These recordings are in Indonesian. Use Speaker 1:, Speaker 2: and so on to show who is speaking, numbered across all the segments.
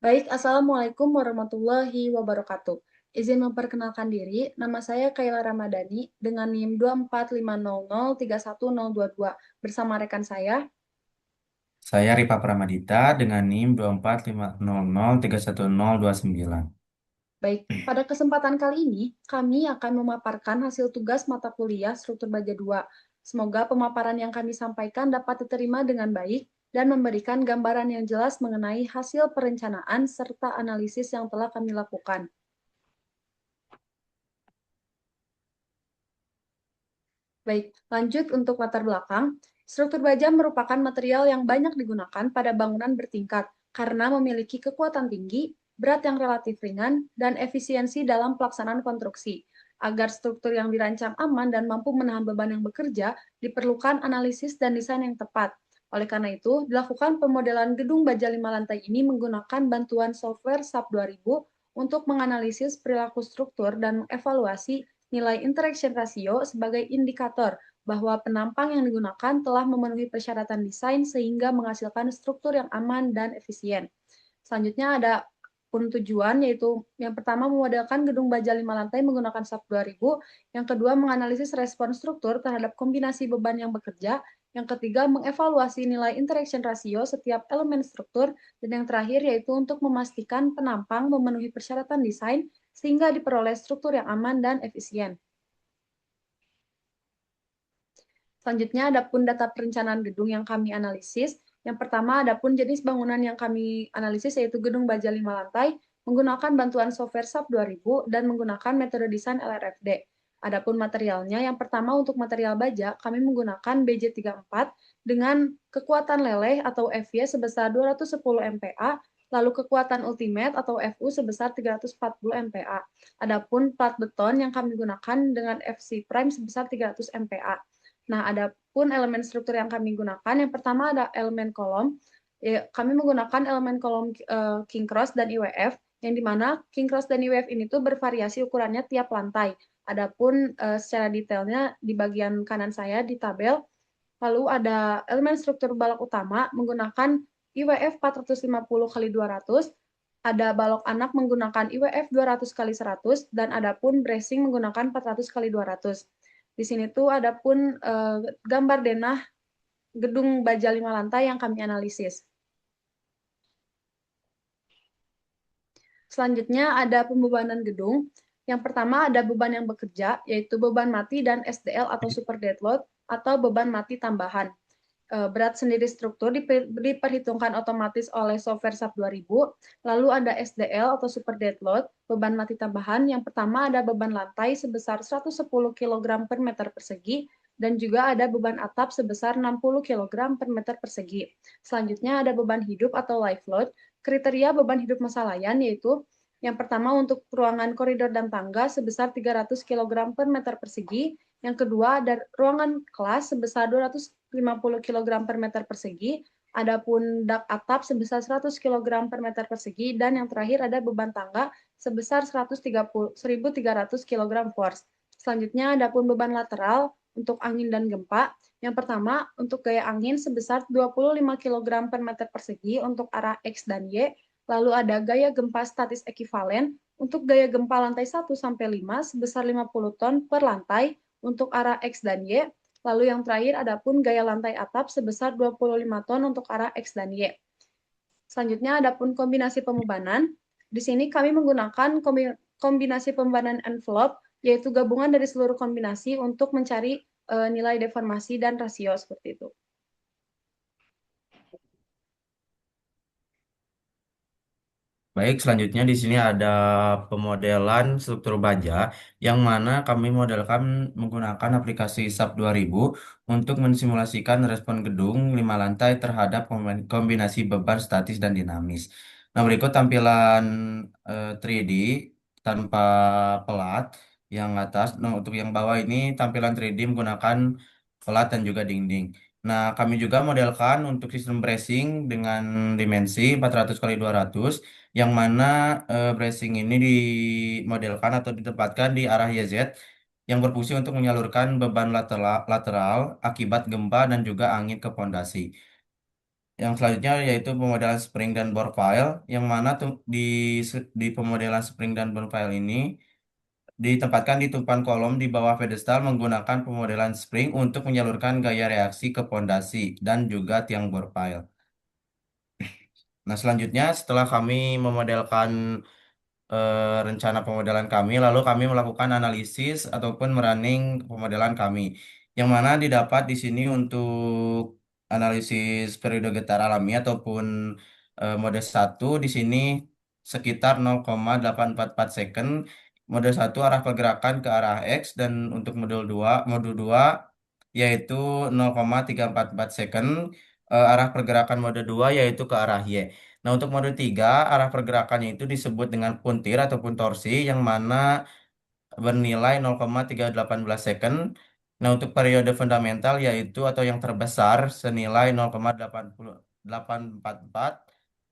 Speaker 1: Baik, Assalamualaikum warahmatullahi wabarakatuh. Izin memperkenalkan diri, nama saya Kaila Ramadhani dengan NIM 24500310022 bersama rekan saya.
Speaker 2: Saya Ripa Pramadita dengan NIM 24500310029.
Speaker 1: Baik, pada kesempatan kali ini kami akan memaparkan hasil tugas mata kuliah struktur baja 2. Semoga pemaparan yang kami sampaikan dapat diterima dengan baik dan memberikan gambaran yang jelas mengenai hasil perencanaan serta analisis yang telah kami lakukan. Baik, lanjut untuk latar belakang. Struktur baja merupakan material yang banyak digunakan pada bangunan bertingkat karena memiliki kekuatan tinggi, berat yang relatif ringan, dan efisiensi dalam pelaksanaan konstruksi. Agar struktur yang dirancang aman dan mampu menahan beban yang bekerja, diperlukan analisis dan desain yang tepat. Oleh karena itu, dilakukan pemodelan gedung baja 5 lantai ini menggunakan bantuan software SAP 2000 untuk menganalisis perilaku struktur dan mengevaluasi nilai interaction ratio sebagai indikator bahwa penampang yang digunakan telah memenuhi persyaratan desain sehingga menghasilkan struktur yang aman dan efisien. Selanjutnya ada pun tujuan, yaitu yang pertama memodelkan gedung baja 5 lantai menggunakan SAP 2000, yang kedua menganalisis respon struktur terhadap kombinasi beban yang bekerja, yang ketiga mengevaluasi nilai interaction ratio setiap elemen struktur, dan yang terakhir yaitu untuk memastikan penampang memenuhi persyaratan desain sehingga diperoleh struktur yang aman dan efisien. Selanjutnya, ada pun data perencanaan gedung yang kami analisis. Yang pertama, ada pun jenis bangunan yang kami analisis, yaitu gedung baja 5 lantai, menggunakan bantuan software SAP 2000 dan menggunakan metode desain LRFD. Adapun materialnya, yang pertama untuk material baja, kami menggunakan BJ34 dengan kekuatan leleh atau FY sebesar 210 MPa, lalu kekuatan ultimate atau FU sebesar 340 MPa. Adapun plat beton yang kami gunakan dengan FC prime sebesar 300 MPa. Nah, ada pun elemen struktur yang kami gunakan. Yang pertama ada elemen kolom. Ya, kami menggunakan elemen kolom king cross dan IWF, yang dimana king cross dan IWF ini tuh bervariasi ukurannya tiap lantai. Adapun secara detailnya di bagian kanan saya di tabel. Lalu ada elemen struktur balok utama menggunakan IWF 450 kali 200, ada balok anak menggunakan IWF 200 kali 100, dan ada pun bracing menggunakan 400 kali 200. Di sini tuh ada pun gambar denah gedung baja 5 lantai yang kami analisis. Selanjutnya ada pembebanan gedung. Yang pertama ada beban yang bekerja, yaitu beban mati dan SDL atau super dead load, atau beban mati tambahan. Berat sendiri struktur diperhitungkan otomatis oleh software SAP 2000. Lalu ada SDL atau super dead load, beban mati tambahan. Yang pertama ada beban lantai sebesar 110 kg per meter persegi, dan juga ada beban atap sebesar 60 kg per meter persegi. Selanjutnya ada beban hidup atau life load. Kriteria beban hidup masa layan yaitu yang pertama untuk ruangan koridor dan tangga sebesar 300 kg per meter persegi. Yang kedua ada ruangan kelas sebesar 250 kg per meter persegi. Adapun dak atap sebesar 100 kg per meter persegi, dan yang terakhir ada beban tangga sebesar 1.300 kg force. Selanjutnya ada pun beban lateral untuk angin dan gempa. Yang pertama untuk gaya angin sebesar 25 kg per meter persegi untuk arah X dan Y. Lalu ada gaya gempa statis ekivalen untuk gaya gempa lantai 1 sampai 5 sebesar 50 ton per lantai untuk arah X dan Y. Lalu yang terakhir ada pun gaya lantai atap sebesar 25 ton untuk arah X dan Y. Selanjutnya ada pun kombinasi pembebanan. Di sini kami menggunakan kombinasi pembebanan envelope, yaitu gabungan dari seluruh kombinasi untuk mencari nilai deformasi dan rasio seperti itu.
Speaker 2: Baik, selanjutnya di sini ada pemodelan struktur baja yang mana kami modelkan menggunakan aplikasi SAP 2000 untuk mensimulasikan respon gedung 5 lantai terhadap kombinasi beban statis dan dinamis. Nah, berikut tampilan 3D tanpa pelat yang atas. Nah, untuk yang bawah ini tampilan 3D menggunakan pelat dan juga dinding. Nah, kami juga modelkan untuk sistem bracing dengan dimensi 400 kali 200 yang mana bracing ini dimodelkan atau ditempatkan di arah YZ yang berfungsi untuk menyalurkan beban lateral akibat gempa dan juga angin ke pondasi. Yang selanjutnya yaitu pemodelan spring dan bore file, yang mana tuh di pemodelan spring dan bore file ini ditempatkan di tumpuan kolom di bawah pedestal menggunakan pemodelan spring untuk menyalurkan gaya reaksi ke pondasi dan juga tiang bore file. Nah, selanjutnya setelah kami memodelkan rencana pemodelan kami, lalu kami melakukan analisis ataupun merunning pemodelan kami, yang mana didapat di sini untuk analisis periode getar alami ataupun mode satu di sini sekitar 0,844 second. Mode satu arah pergerakan ke arah X dan untuk mode 2 yaitu 0,344 second arah pergerakan mode 2 yaitu ke arah Y. Nah, untuk mode 3 arah pergerakannya itu disebut dengan puntir ataupun torsi yang mana bernilai 0,318 second. Nah, untuk periode fundamental yaitu atau yang terbesar senilai 0,844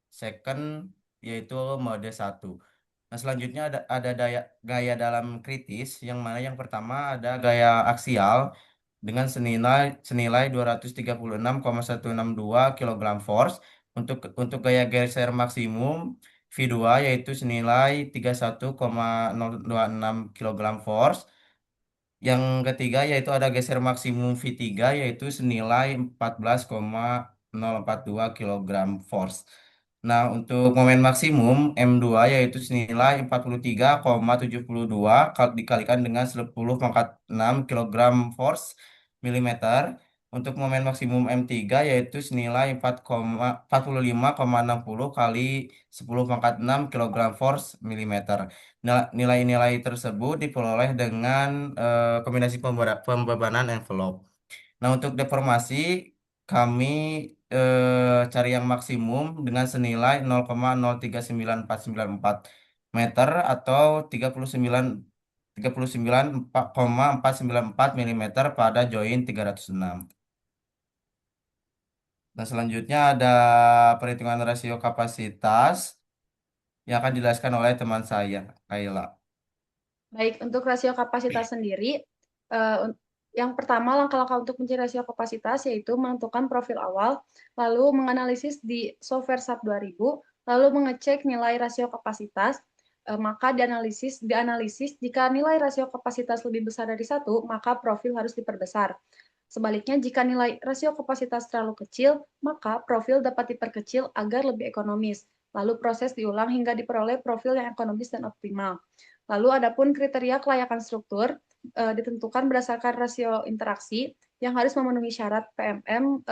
Speaker 2: second yaitu mode satu. Nah, selanjutnya ada gaya dalam kritis yang mana yang pertama ada gaya aksial dengan senilai 236,162 kilogram force. Untuk gaya geser maksimum V2 yaitu senilai 31,026 kilogram force. Yang ketiga yaitu ada geser maksimum V3 yaitu senilai 14,042 kilogram force. Nah, untuk momen maksimum M2 yaitu senilai 43,72 dikalikan dengan 10 pangkat 6 kilogram force milimeter. Untuk momen maksimum M3 yaitu senilai 45,60 kali 10 pangkat 6 kilogram force milimeter. Nilai-nilai tersebut diperoleh dengan kombinasi pembebanan envelope. Nah, untuk deformasi kami cari yang maksimum dengan senilai 0,039494 meter atau 39,494 milimeter pada join 306. Nah, selanjutnya ada perhitungan rasio kapasitas yang akan dijelaskan oleh teman saya, Kayla.
Speaker 1: Baik, untuk rasio kapasitas sendiri, yang pertama langkah-langkah untuk mencari rasio kapasitas yaitu menentukan profil awal, lalu menganalisis di software SAP 2000, lalu mengecek nilai rasio kapasitas, maka dianalisis jika nilai rasio kapasitas lebih besar dari satu, maka profil harus diperbesar. Sebaliknya, jika nilai rasio kapasitas terlalu kecil, maka profil dapat diperkecil agar lebih ekonomis. Lalu proses diulang hingga diperoleh profil yang ekonomis dan optimal. Lalu adapun kriteria kelayakan struktur ditentukan berdasarkan rasio interaksi yang harus memenuhi syarat PMM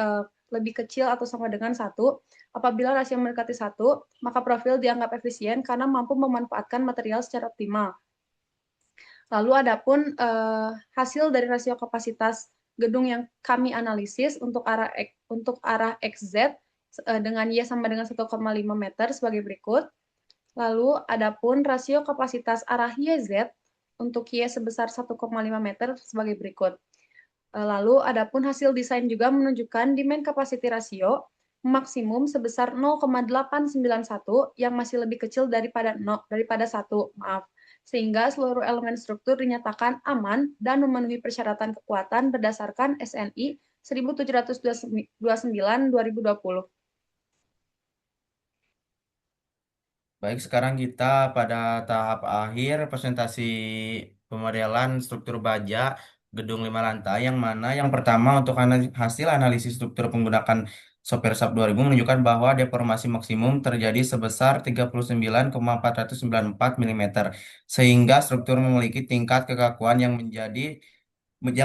Speaker 1: lebih kecil atau sama dengan satu. Apabila rasio mendekati satu, maka profil dianggap efisien karena mampu memanfaatkan material secara optimal. Lalu adapun hasil dari rasio kapasitas gedung yang kami analisis untuk arah XZ dengan Y sama dengan 1,5 meter sebagai berikut. Lalu adapun rasio kapasitas arah YZ untuk Y sebesar 1,5 meter sebagai berikut. Lalu adapun hasil desain juga menunjukkan demand capacity ratio maksimum sebesar 0,891 yang masih lebih kecil daripada 1, maaf. Sehingga seluruh elemen struktur dinyatakan aman dan memenuhi persyaratan kekuatan berdasarkan SNI 1729/2020.
Speaker 2: Baik, sekarang kita pada tahap akhir presentasi pemodelan struktur baja gedung 5 lantai yang mana yang pertama untuk hasil analisis struktur menggunakan software SAP 2000 menunjukkan bahwa deformasi maksimum terjadi sebesar 39,494 milimeter sehingga struktur memiliki tingkat kekakuan yang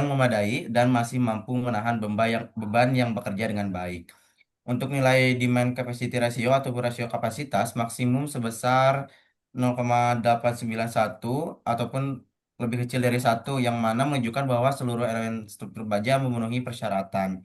Speaker 2: memadai dan masih mampu menahan beban yang bekerja dengan baik. Untuk nilai demand capacity ratio atau rasio kapasitas maksimum sebesar 0,891 ataupun lebih kecil dari satu yang mana menunjukkan bahwa seluruh elemen struktur baja memenuhi persyaratan.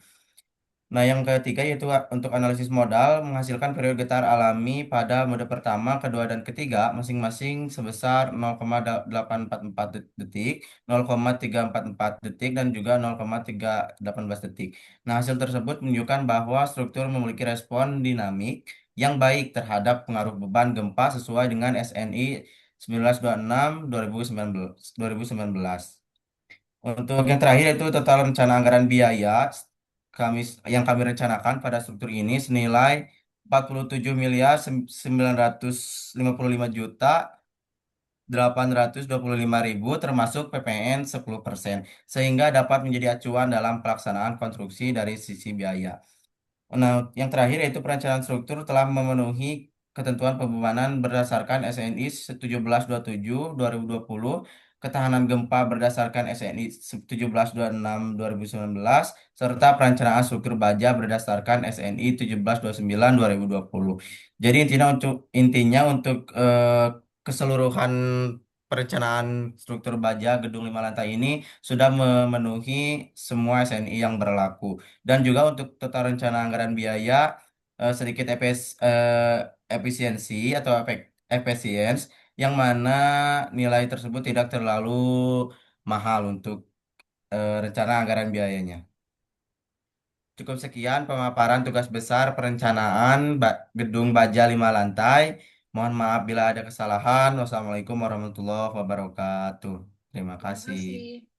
Speaker 2: Nah, yang ketiga yaitu untuk analisis modal menghasilkan periode getar alami pada mode pertama, kedua, dan ketiga masing-masing sebesar 0,844 detik, 0,344 detik, dan juga 0,318 detik. Nah, hasil tersebut menunjukkan bahwa struktur memiliki respon dinamik yang baik terhadap pengaruh beban gempa sesuai dengan SNI 1926-2019. Untuk yang terakhir itu total rencana anggaran biaya yang kami rencanakan pada struktur ini senilai 47.955.825.000 termasuk PPN 10%, sehingga dapat menjadi acuan dalam pelaksanaan konstruksi dari sisi biaya. Nah, yang terakhir yaitu perencanaan struktur telah memenuhi ketentuan pembebanan berdasarkan SNI 1727-2020, ketahanan gempa berdasarkan SNI 1726-2019, serta perencanaan struktur baja berdasarkan SNI 1729-2020. Jadi intinya untuk keseluruhan perencanaan struktur baja gedung 5 lantai ini sudah memenuhi semua SNI yang berlaku. Dan juga untuk tata rencana anggaran biaya sedikit efisiensi atau efisiens yang mana nilai tersebut tidak terlalu mahal untuk rencana anggaran biayanya. Cukup sekian pemaparan tugas besar perencanaan gedung baja 5 lantai. Mohon maaf bila ada kesalahan. Wassalamualaikum warahmatullahi wabarakatuh. Terima
Speaker 1: Terima
Speaker 2: kasih.
Speaker 1: kasih.